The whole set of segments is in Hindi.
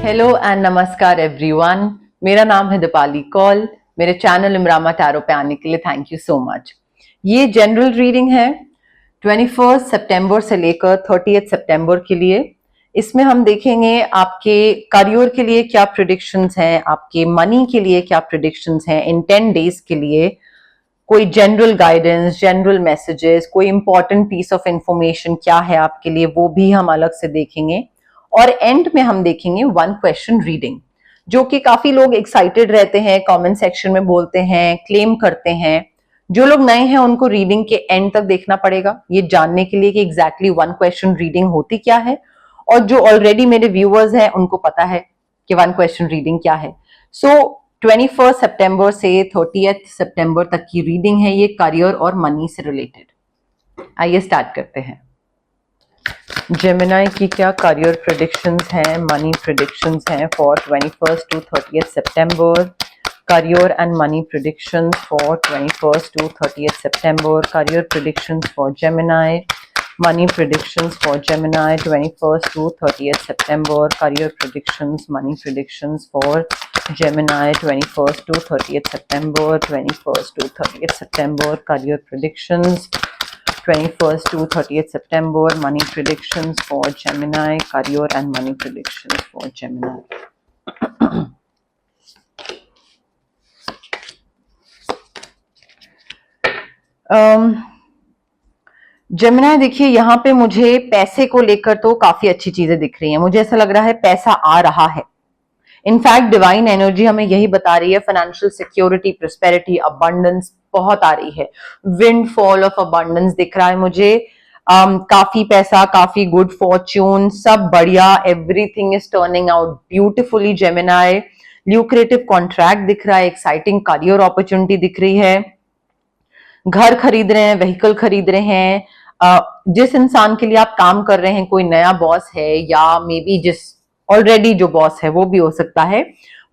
हेलो एंड नमस्कार एवरीवन। मेरा नाम है दीपाली कौल। मेरे चैनल इमरामा टैरो पे आने के लिए थैंक यू सो मच। ये जनरल रीडिंग है 21 सितंबर से लेकर 30 सितंबर के लिए। इसमें हम देखेंगे आपके करियर के लिए क्या प्रेडिक्शंस हैं, आपके मनी के लिए क्या प्रेडिक्शंस हैं इन 10 डेज के लिए, कोई जनरल गाइडेंस, जनरल मैसेजेस, कोई इंपॉर्टेंट पीस ऑफ इंफॉर्मेशन क्या है आपके लिए, वो भी हम अलग से देखेंगे। और एंड में हम देखेंगे 1 क्वेश्चन रीडिंग, जो कि काफी लोग एक्साइटेड रहते हैं, कमेंट सेक्शन में बोलते हैं, क्लेम करते हैं। जो लोग नए हैं उनको रीडिंग के एंड तक देखना पड़ेगा ये जानने के लिए कि एग्जैक्टली 1 क्वेश्चन रीडिंग होती क्या है। और जो ऑलरेडी मेरे व्यूअर्स हैं उनको पता है कि 1 क्वेश्चन रीडिंग क्या है। सो 21 सितंबर से 30 सितंबर तक की रीडिंग है ये, करियर और मनी से रिलेटेड। आइए स्टार्ट करते हैं। जेमिनी की क्या करियर प्रेडिक्शंस हैं, मनी प्रेडिक्शंस हैं for 21 to 30 September. Career and money predictions for 21 to 30 September. Career predictions for Gemini, money predictions for Gemini 21st to 30th September. Career predictions, money predictions for Gemini 21st to 30th September. 21st to 30th September. Career predictions 21st to 30th September. Money predictions for Gemini. Career and money predictions for Gemini. Gemini देखिए, यहाँ पे मुझे पैसे को लेकर तो काफी अच्छी चीजें दिख रही हैं। मुझे ऐसा लग रहा है पैसा आ रहा है। इनफैक्ट डिवाइन एनर्जी हमें यही बता रही है, फाइनेंशियल सिक्योरिटी, प्रोस्पेरिटी, अबंडेंस बहुत आ रही है। विंड फॉल ऑफ अबंडेंस दिख रहा है मुझे। काफी पैसा, काफी गुड फॉर्च्यून, सब बढ़िया, everything is turning out beautifully Gemini. Lucrative contract दिख रहा है, एक्साइटिंग करियर अपॉर्चुनिटी दिख रही है। घर खरीद रहे हैं, व्हीकल खरीद रहे हैं। जिस इंसान के लिए आप काम कर रहे हैं, कोई नया बॉस है या मे बी जिस ऑलरेडी जो बॉस है वो भी हो सकता है,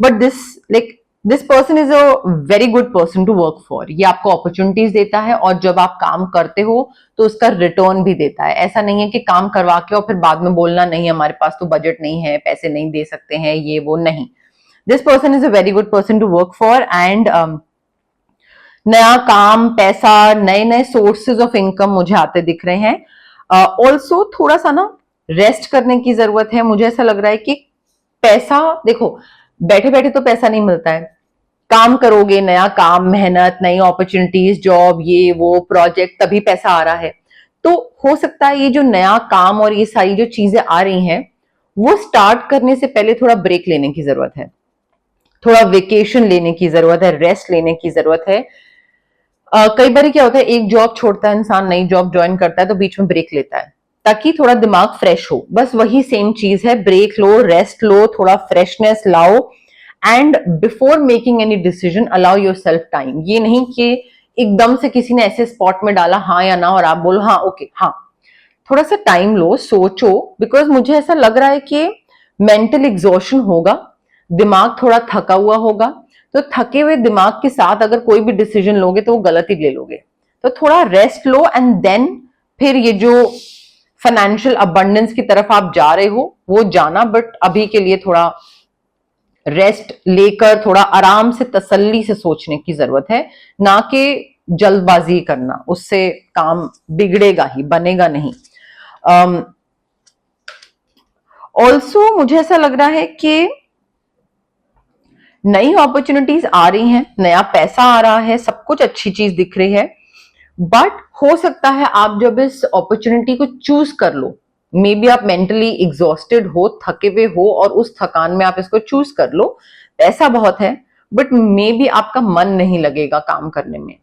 but this person is a very good person to work for. ये आपको अपॉर्चुनिटीज देता है और जब आप काम करते हो तो उसका रिटर्न भी देता है। ऐसा नहीं है कि काम करवा के और फिर बाद में बोलना नहीं हमारे पास तो बजट नहीं है, पैसे नहीं दे सकते हैं, ये वो नहीं। This person is a very good person to work for and नया काम, पैसा, नए नए सोर्सेज ऑफ इनकम मुझे आते दिख रहे हैं। ऑल्सो थोड़ा सा ना रेस्ट करने की जरूरत है। मुझे ऐसा लग रहा है कि पैसा, देखो बैठे बैठे तो पैसा नहीं मिलता है, काम करोगे, नया काम, मेहनत, नई अपॉर्चुनिटीज, जॉब, ये वो प्रोजेक्ट, तभी पैसा आ रहा है। तो हो सकता है ये जो नया काम और ये सारी जो चीजें आ रही हैं वो स्टार्ट करने से पहले थोड़ा ब्रेक लेने की जरूरत है, थोड़ा वेकेशन लेने की जरूरत है, रेस्ट लेने की जरूरत है। कई बार क्या होता है, एक जॉब छोड़ता है इंसान, नई जॉब ज्वाइन करता है तो बीच में ब्रेक लेता है ताकि थोड़ा दिमाग फ्रेश हो। बस वही सेम चीज है, ब्रेक लो, रेस्ट लो, थोड़ा फ्रेशनेस लाओ and before making any decision allow your self time. ये नहीं कि एकदम से किसी ने ऐसे स्पॉट में डाला हाँ या ना और आप बोलो हाँ ओके हाँ। थोड़ा सा टाइम लो, सोचो, बिकॉज मुझे ऐसा लग रहा है कि मेंटल एग्जॉशन होगा, दिमाग थोड़ा थका हुआ होगा। तो थके हुए दिमाग के साथ अगर कोई भी डिसीजन लोगे तो वो गलत ही ले लोगे। तो थोड़ा रेस्ट लो एंड देन फिर ये जो फाइनेंशियल अबंडेंस की तरफ आप जा रहे हो वो जाना, बट अभी के लिए थोड़ा रेस्ट लेकर थोड़ा आराम से तसल्ली से सोचने की जरूरत है, ना कि जल्दबाजी करना, उससे काम बिगड़ेगा ही, बनेगा नहीं। ऑल्सो मुझे ऐसा लग रहा है कि नई अपॉर्चुनिटीज आ रही हैं, नया पैसा आ रहा है, सब कुछ अच्छी चीज दिख रही है, बट हो सकता है आप जब इस अपॉर्चुनिटी को चूज कर लो, मे बी आप मेंटली एग्जॉस्टेड हो, थके हुए हो और उस थकान में आप इसको चूज कर लो। पैसा बहुत है बट मे बी आपका मन नहीं लगेगा काम करने में।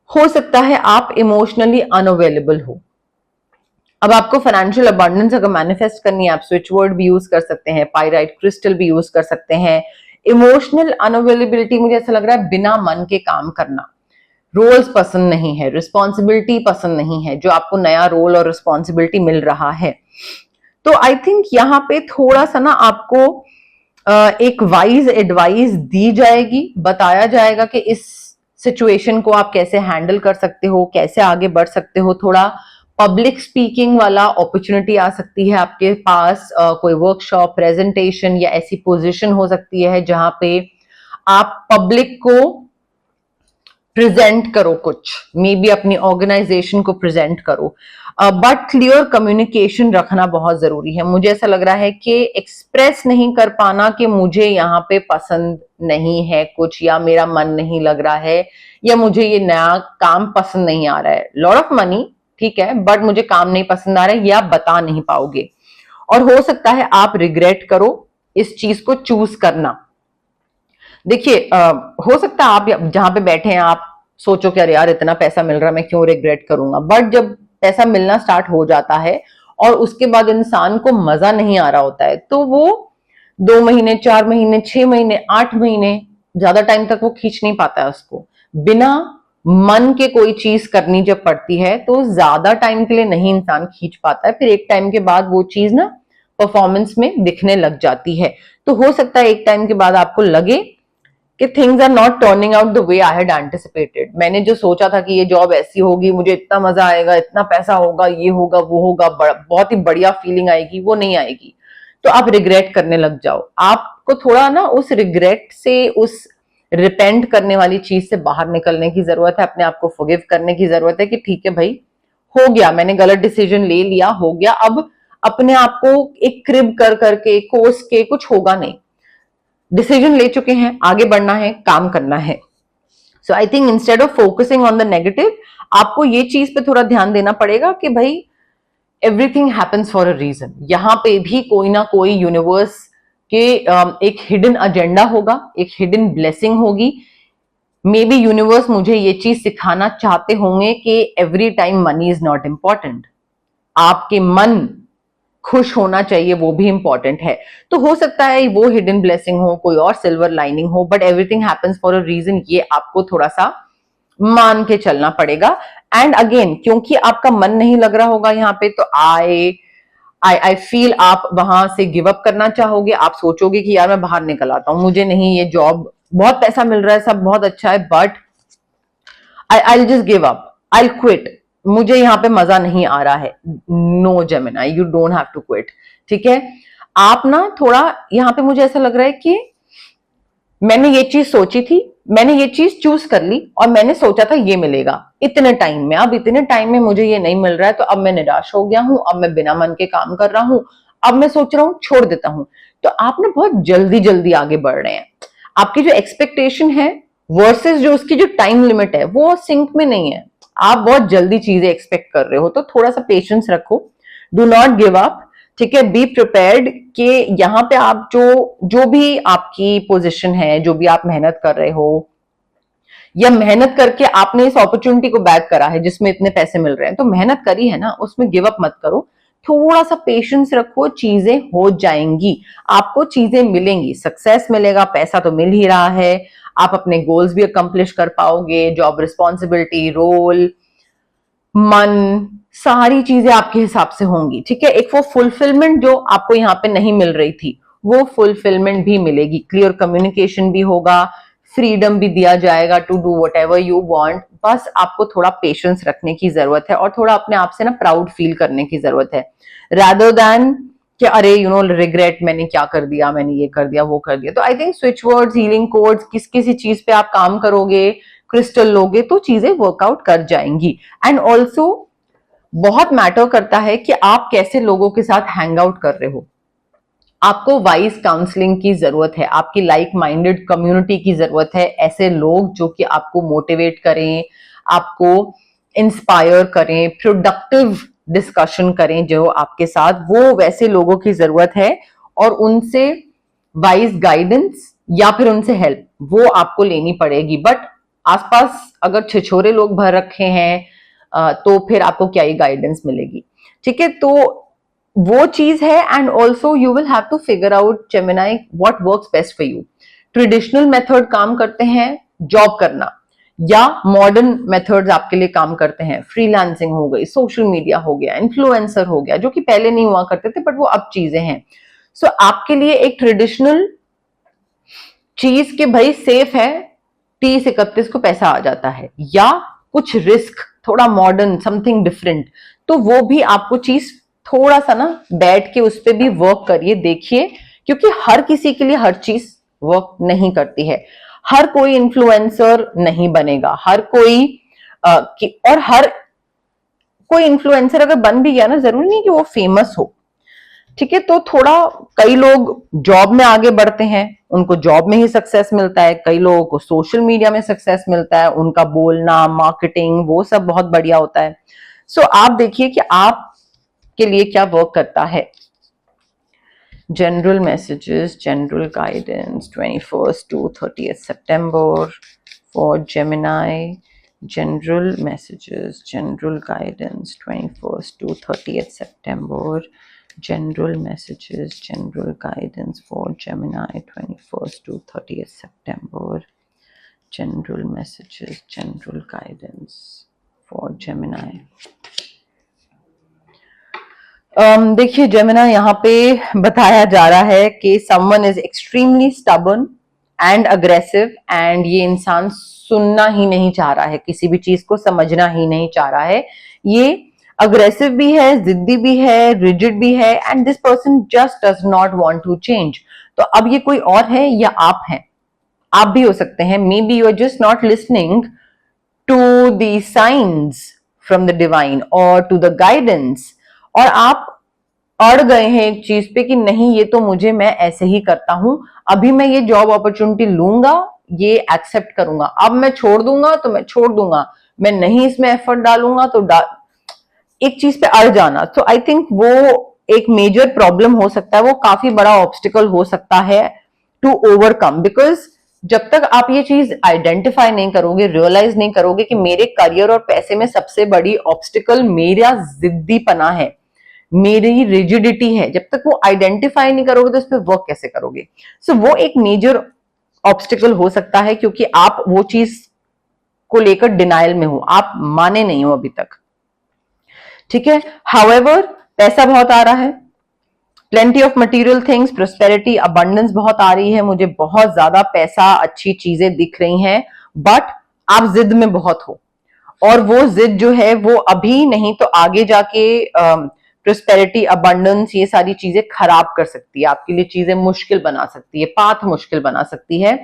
हो सकता है आप इमोशनली अनअवेलेबल हो। अब आपको फाइनेंशियल अबंडेंस अगर मैनिफेस्ट करनी है, आप स्विच वर्ड भी यूज कर सकते हैं, पाइराइट क्रिस्टल भी यूज कर सकते हैं। इमोशनल अनअवेलेबिलिटी, मुझे ऐसा लग रहा है बिना मन के काम करना, रोल्स पसंद नहीं है, रिस्पॉन्सिबिलिटी पसंद नहीं है, जो आपको नया रोल और रिस्पॉन्सिबिलिटी मिल रहा है। तो आई थिंक यहाँ पे थोड़ा सा ना आपको एक वाइज एडवाइस दी जाएगी, बताया जाएगा कि इस सिचुएशन को आप कैसे हैंडल कर सकते हो, कैसे आगे बढ़ सकते हो। थोड़ा पब्लिक स्पीकिंग वाला अपॉर्चुनिटी आ सकती है आपके पास, कोई वर्कशॉप, प्रेजेंटेशन या ऐसी पोजीशन हो सकती है जहां पे आप पब्लिक को प्रेजेंट करो, कुछ मे बी अपनी ऑर्गेनाइजेशन को प्रेजेंट करो। बट क्लियर कम्युनिकेशन रखना बहुत जरूरी है। मुझे ऐसा लग रहा है कि एक्सप्रेस नहीं कर पाना कि मुझे यहाँ पे पसंद नहीं है कुछ, या मेरा मन नहीं लग रहा है, या मुझे ये नया काम पसंद नहीं आ रहा है। लॉट ऑफ मनी ठीक है, बट मुझे काम नहीं पसंद आ रहा है, ये आप बता नहीं पाओगे। और हो सकता है आप रिग्रेट करो इस चीज को चूज करना। देखिए हो सकता है आप जहां पे बैठे हैं आप सोचो कि अरे यार इतना पैसा मिल रहा है, मैं क्यों रिग्रेट करूंगा। बट जब पैसा मिलना स्टार्ट हो जाता है और उसके बाद इंसान को मजा नहीं आ रहा होता है, तो वो 2 महीने, 4 महीने, 6 महीने, 8 महीने, ज्यादा टाइम तक वो खींच नहीं पाता है उसको। बिना मन के कोई चीज करनी जब पड़ती है तो ज्यादा टाइम के लिए नहीं इंसान खींच पाता है। फिर एक टाइम के बाद वो चीज ना परफॉर्मेंस में दिखने लग जाती है। तो हो सकता है एक टाइम के बाद आपको लगे कि things are not turning out the way I had anticipated. मैंने जो सोचा था कि ये जॉब ऐसी होगी, मुझे इतना मजा आएगा, इतना पैसा होगा, ये होगा, वो होगा, बहुत ही बढ़िया फीलिंग आएगी, वो नहीं आएगी। तो आप रिग्रेट करने लग जाओ। आपको थोड़ा ना उस रिग्रेट से, उस रिपेंट करने वाली चीज से बाहर निकलने की जरूरत है। अपने आप को फॉरगिव करने की जरूरत है कि ठीक है भाई, हो गया, मैंने गलत डिसीजन ले लिया, हो गया। अब अपने आप को एक क्रिब कर करके कोस के कुछ होगा नहीं। डिसीजन ले चुके हैं, आगे बढ़ना है, काम करना है। So I think instead of focusing on the negative, आपको ये चीज पे थोड़ा ध्यान देना पड़ेगा कि भाई everything happens for a reason. यहां पे भी कोई ना कोई यूनिवर्स के एक हिडन एजेंडा होगा, एक हिडन ब्लेसिंग होगी। मे बी यूनिवर्स मुझे ये चीज सिखाना चाहते होंगे कि every time money is not important. आपके मन खुश होना चाहिए, वो भी इंपॉर्टेंट है। तो हो सकता है वो हिडन ब्लेसिंग हो, कोई और सिल्वर लाइनिंग हो, but everything happens for a reason, ये आपको थोड़ा सा मान के चलना पड़ेगा। एंड अगेन, क्योंकि आपका मन नहीं लग रहा होगा यहाँ पे, तो आई फील आप वहां से गिव अप करना चाहोगे। आप सोचोगे कि यार मैं बाहर निकल आता हूं, मुझे नहीं, ये जॉब बहुत पैसा मिल रहा है, सब बहुत अच्छा है, but I just give up, I quit, मुझे यहाँ पे मजा नहीं आ रहा है। No Gemini, you don't have to quit. ठीक है, आप ना थोड़ा यहाँ पे, मुझे ऐसा लग रहा है कि मैंने ये चीज सोची थी, मैंने ये चीज चूज कर ली, और मैंने सोचा था ये मिलेगा इतने टाइम में, अब इतने टाइम में मुझे ये नहीं मिल रहा है, तो अब मैं निराश हो गया हूं, अब मैं बिना मन के काम कर रहा हूं, अब मैं सोच रहा हूं छोड़ देता हूं। तो आप ना बहुत जल्दी जल्दी आगे बढ़ रहे हैं। आपकी जो एक्सपेक्टेशन है वर्सेस जो उसकी जो टाइम लिमिट है, वो सिंक में नहीं है। आप बहुत जल्दी चीजें एक्सपेक्ट कर रहे हो, तो थोड़ा सा पेशेंस रखो, डू नॉट गिव अप। ठीक है, बी प्रिपेयर्ड कि यहाँ पे आप जो भी आपकी पोजीशन है, जो भी आप मेहनत कर रहे हो, या मेहनत करके आपने इस अपॉर्चुनिटी को बैक करा है जिसमें इतने पैसे मिल रहे हैं, तो मेहनत करी है ना, उसमें गिव अप मत करो। थोड़ा सा पेशेंस रखो, चीजें हो जाएंगी, आपको चीजें मिलेंगी, सक्सेस मिलेगा, पैसा तो मिल ही रहा है, आप अपने गोल्स भी अकम्प्लिश कर पाओगे, जॉब रिस्पॉन्सिबिलिटी, रोल, मन, सारी चीजें आपके हिसाब से होंगी। ठीक है, एक वो फुलफिलमेंट जो आपको यहाँ पे नहीं मिल रही थी, वो फुलफिलमेंट भी मिलेगी। क्लियर कम्युनिकेशन भी होगा, फ्रीडम भी दिया जाएगा to do whatever you want. बस आपको थोड़ा पेशेंस रखने की जरूरत है, और थोड़ा अपने आप से ना प्राउड फील करने की जरूरत है, रादर देन कि अरे रिग्रेट, मैंने क्या कर दिया, मैंने ये कर दिया, वो कर दिया। तो I think switch words, healing codes, किसी चीज पे आप काम करोगे, क्रिस्टल लोगे, तो चीजें वर्कआउट कर जाएंगी। एंड ऑल्सो बहुत मैटर करता है कि आप कैसे लोगों के साथ हैंग आउट कर रहे हो। आपको वाइज काउंसलिंग की जरूरत है, आपकी लाइक माइंडेड कम्युनिटी की जरूरत है, ऐसे लोग जो कि आपको मोटिवेट करें, आपको इंस्पायर करें, प्रोडक्टिव डिस्कशन करें जो आपके साथ, वो वैसे लोगों की जरूरत है। और उनसे वाइज गाइडेंस या फिर उनसे हेल्प वो आपको लेनी पड़ेगी। बट आसपास अगर छिछोरे लोग भर रखे हैं तो फिर आपको क्या ही गाइडेंस मिलेगी। ठीक है, तो वो चीज है। And also you will have to figure out Gemini what works best for you. Traditional method काम करते हैं जॉब करना, या मॉडर्न मेथड्स आपके लिए काम करते हैं, फ्रीलांसिंग हो गई, सोशल मीडिया हो गया, इन्फ्लुएंसर हो गया, जो कि पहले नहीं हुआ करते थे बट वो अब चीजें हैं। सो आपके लिए एक ट्रेडिशनल चीज के भाई सेफ है, 30-31 को पैसा आ जाता है, या कुछ रिस्क, थोड़ा मॉडर्न, समथिंग डिफरेंट, तो वो भी आपको चीज थोड़ा सा ना बैठ के उस पर भी वर्क करिए, देखिए, क्योंकि हर किसी के लिए हर चीज वर्क नहीं करती है। हर कोई इन्फ्लुएंसर नहीं बनेगा, हर कोई और हर कोई इन्फ्लुएंसर अगर बन भी गया ना, जरूरी नहीं कि वो फेमस हो, ठीक है। तो थोड़ा, कई लोग जॉब में आगे बढ़ते हैं, उनको जॉब में ही सक्सेस मिलता है, कई लोगों को सोशल मीडिया में सक्सेस मिलता है, उनका बोलना, मार्केटिंग, वो सब बहुत बढ़िया होता है। सो आप देखिए कि आप के लिए क्या वर्क करता है। General messages, general guidance 21st to 30th September for Gemini. General messages, general guidance 21st to 30th September. General messages, general guidance for Gemini 21st to 30th September. General messages, general guidance for Gemini. देखिए जेमिना, यहाँ पे बताया जा रहा है कि someone is extremely stubborn and aggressive, and ये इंसान सुनना ही नहीं चाह रहा है, किसी भी चीज को समझना ही नहीं चाह रहा है। ये अग्रेसिव भी है, जिद्दी भी है, रिजिड भी है, and this person just does not want to change. तो अब ये कोई और है या आप हैं, आप भी हो सकते हैं। Maybe you are just not listening to the science from the divine और टू द गाइडेंस, और आप अड़ गए हैं एक चीज पे कि नहीं, ये तो मुझे, मैं ऐसे ही करता हूं, अभी मैं ये जॉब अपॉर्चुनिटी लूंगा, ये एक्सेप्ट करूंगा, अब मैं छोड़ दूंगा तो मैं छोड़ दूंगा, मैं नहीं इसमें एफर्ट डालूंगा तो एक चीज पे अड़ जाना। तो आई थिंक वो एक मेजर प्रॉब्लम हो सकता है, वो काफी बड़ा ऑब्स्टिकल हो सकता है टू ओवरकम, बिकॉज जब तक आप ये चीज आइडेंटिफाई नहीं करोगे, रियलाइज नहीं करोगे कि मेरे करियर और पैसे में सबसे बड़ी ऑब्स्टिकल मेरा जिद्दीपना है, मेरी रिजिडिटी है, जब तक वो आइडेंटिफाई नहीं करोगे तो उस पर वर्क कैसे करोगे। सो वो एक मेजर ऑब्स्टिकल हो सकता है, क्योंकि आप वो चीज को लेकर डिनाइल में हो, आप माने नहीं हो अभी तक, ठीक है। हाउएवर पैसा बहुत आ रहा है, plenty of material things, prosperity, abundance बहुत आ रही है, मुझे बहुत ज्यादा पैसा, अच्छी चीजें दिख रही हैं, बट आप जिद में बहुत हो, और वो जिद जो है वो अभी नहीं तो आगे जाके प्रोस्पेरिटी, अबंडेंस, ये सारी चीजें खराब कर सकती है, आपके लिए चीजें मुश्किल बना सकती है, पाथ मुश्किल बना सकती है।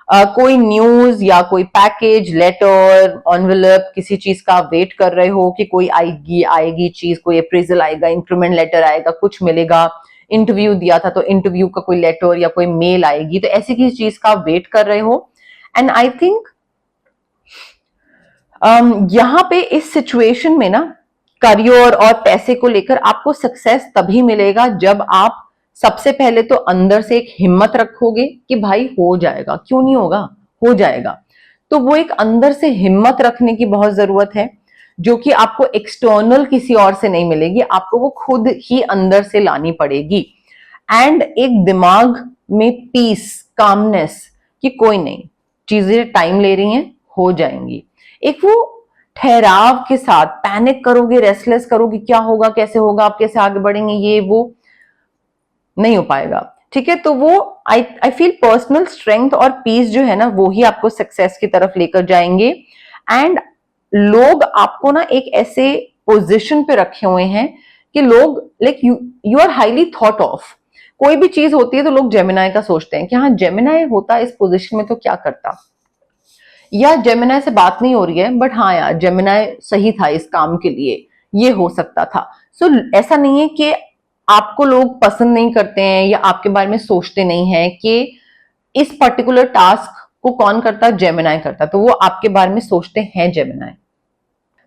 कोई न्यूज या कोई पैकेज, लेटर, एनवेलप, किसी चीज का वेट कर रहे हो कि कोई आएगी चीज, कोई अप्रेजल आएगा, इंक्रीमेंट लेटर आएगा, कुछ मिलेगा, इंटरव्यू दिया था तो इंटरव्यू का कोई लेटर या कोई मेल आएगी, तो ऐसी किसी चीज का वेट कर रहे हो। एंड आई थिंक यहां पे इस सिचुएशन में ना, करियर और पैसे को लेकर आपको सक्सेस तभी मिलेगा जब आप सबसे पहले तो अंदर से एक हिम्मत रखोगे कि भाई हो जाएगा, क्यों नहीं होगा, हो जाएगा। तो वो एक अंदर से हिम्मत रखने की बहुत जरूरत है, जो कि आपको एक्सटर्नल किसी और से नहीं मिलेगी, आपको वो खुद ही अंदर से लानी पड़ेगी। एंड एक दिमाग में पीस, कामनेस, कि कोई नहीं, चीजें टाइम ले रही हैं, हो जाएंगी। एक वो ठहराव के साथ, पैनिक करोगे, रेस्टलेस करोगे, क्या होगा, कैसे होगा, आप कैसे आगे बढ़ेंगे, ये वो नहीं हो पाएगा, ठीक है। तो वो आई फील पर्सनल स्ट्रेंथ और पीस जो है ना, वो ही आपको सक्सेस की तरफ लेकर जाएंगे। एंड लोग आपको ना एक ऐसे पोजीशन पे रखे हुए हैं कि लोग like you are highly thought of. कोई भी चीज होती है तो लोग जेमिनाई का सोचते हैं कि हाँ, जेमिनाई होता इस पोजीशन में तो क्या करता, या जेमिनाई से बात नहीं हो रही है बट हाँ यार, जेमिनाई सही था इस काम के लिए, ये हो सकता था। सो ऐसा नहीं है कि आपको लोग पसंद नहीं करते हैं या आपके बारे में सोचते नहीं है कि इस पर्टिकुलर टास्क को कौन करता, जेमिनाई करता, तो वो आपके बारे में सोचते हैं जेमिनाई।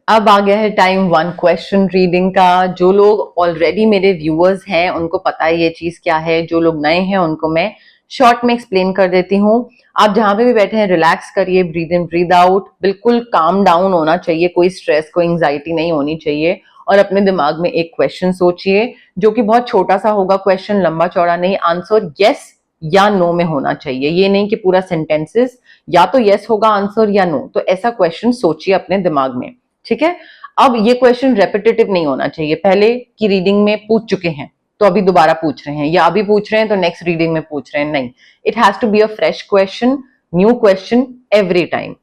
अब आ गया है टाइम वन क्वेश्चन रीडिंग का। जो लोग ऑलरेडी मेरे व्यूअर्स हैं उनको पता है ये चीज क्या है, जो लोग नए हैं उनको मैं शॉर्ट में एक्सप्लेन कर देती हूँ। आप जहां पे भी बैठे हैं रिलैक्स करिए, ब्रीद इन ब्रीद आउट, बिल्कुल काम डाउन होना चाहिए, कोई स्ट्रेस, कोई एंजाइटी नहीं होनी चाहिए, और अपने दिमाग में एक क्वेश्चन सोचिए जो कि बहुत छोटा सा होगा क्वेश्चन, लंबा चौड़ा नहीं, आंसर यस या नो में होना चाहिए, ये नहीं कि पूरा सेंटेंसेस या तो यस होगा आंसर या नो। तो ऐसा क्वेश्चन सोचिए अपने दिमाग में, ठीक है। अब ये क्वेश्चन रेपिटेटिव नहीं होना चाहिए, पहले की रीडिंग में पूछ चुके हैं तो अभी दोबारा पूछ रहे हैं, या अभी पूछ रहे हैं तो नेक्स्ट रीडिंग में पूछ रहे हैं, नहीं, it has to be a fresh question, new question every time,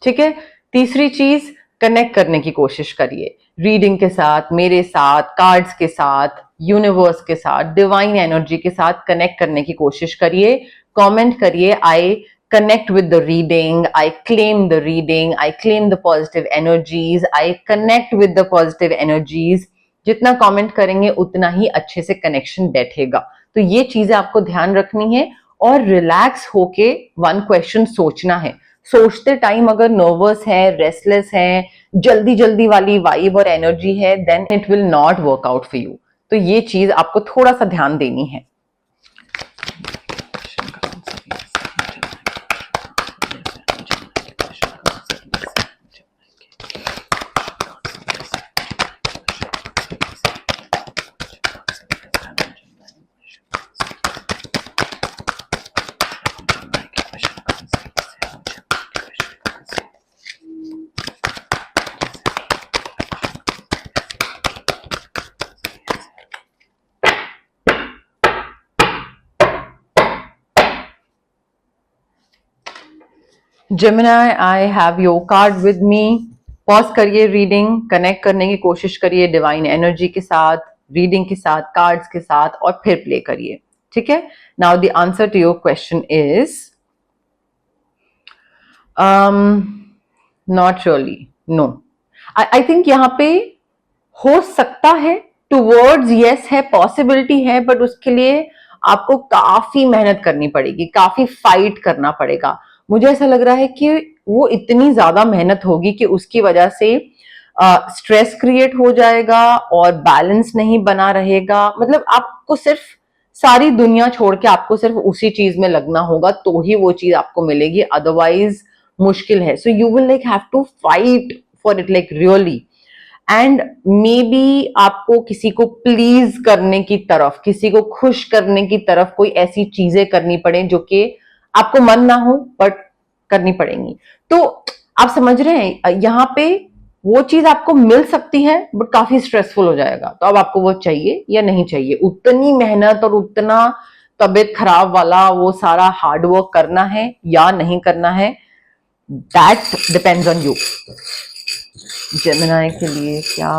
ठीक है। तीसरी चीज, कनेक्ट करने की कोशिश करिए रीडिंग के साथ, मेरे साथ, कार्ड्स के साथ, यूनिवर्स के साथ, डिवाइन एनर्जी के साथ कनेक्ट करने की कोशिश करिए। कमेंट करिए, आई connect with the reading, I claim the reading, I claim the positive energies, I connect with the positive energies। जितना कमेंट करेंगे उतना ही अच्छे से कनेक्शन बैठेगा। तो ये चीजें आपको ध्यान रखनी है और रिलैक्स होके वन क्वेश्चन सोचना है। सोचते टाइम अगर नर्वस है, रेस्टलेस है, जल्दी जल्दी वाली वाइब और एनर्जी है, then it will not work out for you. तो ये चीज आपको थोड़ा सा ध्यान देनी है। Gemini, I have your card with me। Pause करिए रीडिंग, कनेक्ट करने की कोशिश करिए डिवाइन एनर्जी के साथ, रीडिंग के साथ, कार्ड्स के साथ, और फिर प्ले करिए। ठीक है। Now the answer to your question is not really, no. I think यहां पे हो सकता है, टूवर्ड्स यस है, पॉसिबिलिटी है, बट उसके लिए आपको काफी मेहनत करनी पड़ेगी, काफी फाइट करना पड़ेगा। मुझे ऐसा लग रहा है कि वो इतनी ज्यादा मेहनत होगी कि उसकी वजह से स्ट्रेस क्रिएट हो जाएगा और बैलेंस नहीं बना रहेगा। मतलब आपको सिर्फ सारी दुनिया छोड़ के आपको सिर्फ उसी चीज में लगना होगा तो ही वो चीज आपको मिलेगी, अदरवाइज मुश्किल है। So you will like have to fight for it, like really. And maybe आपको किसी को प्लीज करने की तरफ, किसी को खुश करने की तरफ कोई ऐसी चीजें करनी पड़े जो कि आपको मन ना हो बट करनी पड़ेंगी। तो आप समझ रहे हैं, यहाँ पे वो चीज आपको मिल सकती है बट काफी स्ट्रेसफुल हो जाएगा। तो अब आपको वो चाहिए या नहीं चाहिए, उतनी मेहनत और उतना तबीयत खराब वाला वो सारा हार्ड वर्क करना है या नहीं करना है, that depends on you. Gemini के लिए क्या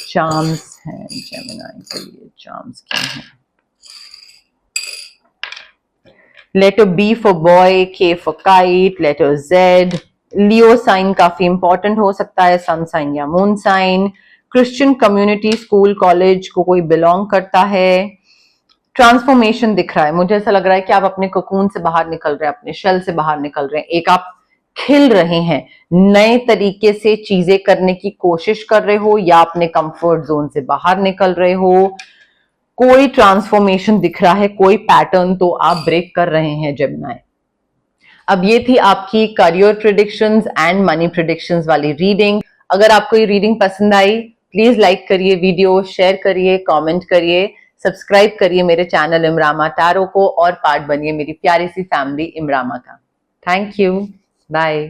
चार्म्स हैं? जेमिनी के लिए चार्म्स क्या हैं? Letter B for boy, K for kite, letter Z. Leo sign काफी इंपॉर्टेंट हो सकता है, सन साइन या moon sign. Christian community, school college को कोई बिलोंग करता है। ट्रांसफॉर्मेशन दिख रहा है, मुझे ऐसा लग रहा है कि आप अपने कोकून से बाहर निकल रहे हैं, अपने शेल से बाहर निकल रहे हैं, एक आप खिल रहे हैं, नए तरीके से चीजें करने की कोशिश कर रहे हो या अपने कंफर्ट जोन से बाहर निकल रहे हो। कोई ट्रांसफॉर्मेशन दिख रहा है, कोई पैटर्न तो आप ब्रेक कर रहे हैं जेमिनी। अब ये थी आपकी career predictions and money predictions वाली रीडिंग। अगर आपको ये रीडिंग पसंद आई, प्लीज लाइक करिए वीडियो, शेयर करिए, कमेंट करिए, सब्सक्राइब करिए मेरे चैनल इमरामा टैरो को और पार्ट बनिए मेरी प्यारी सी फैमिली इमरामा का। Thank you, bye.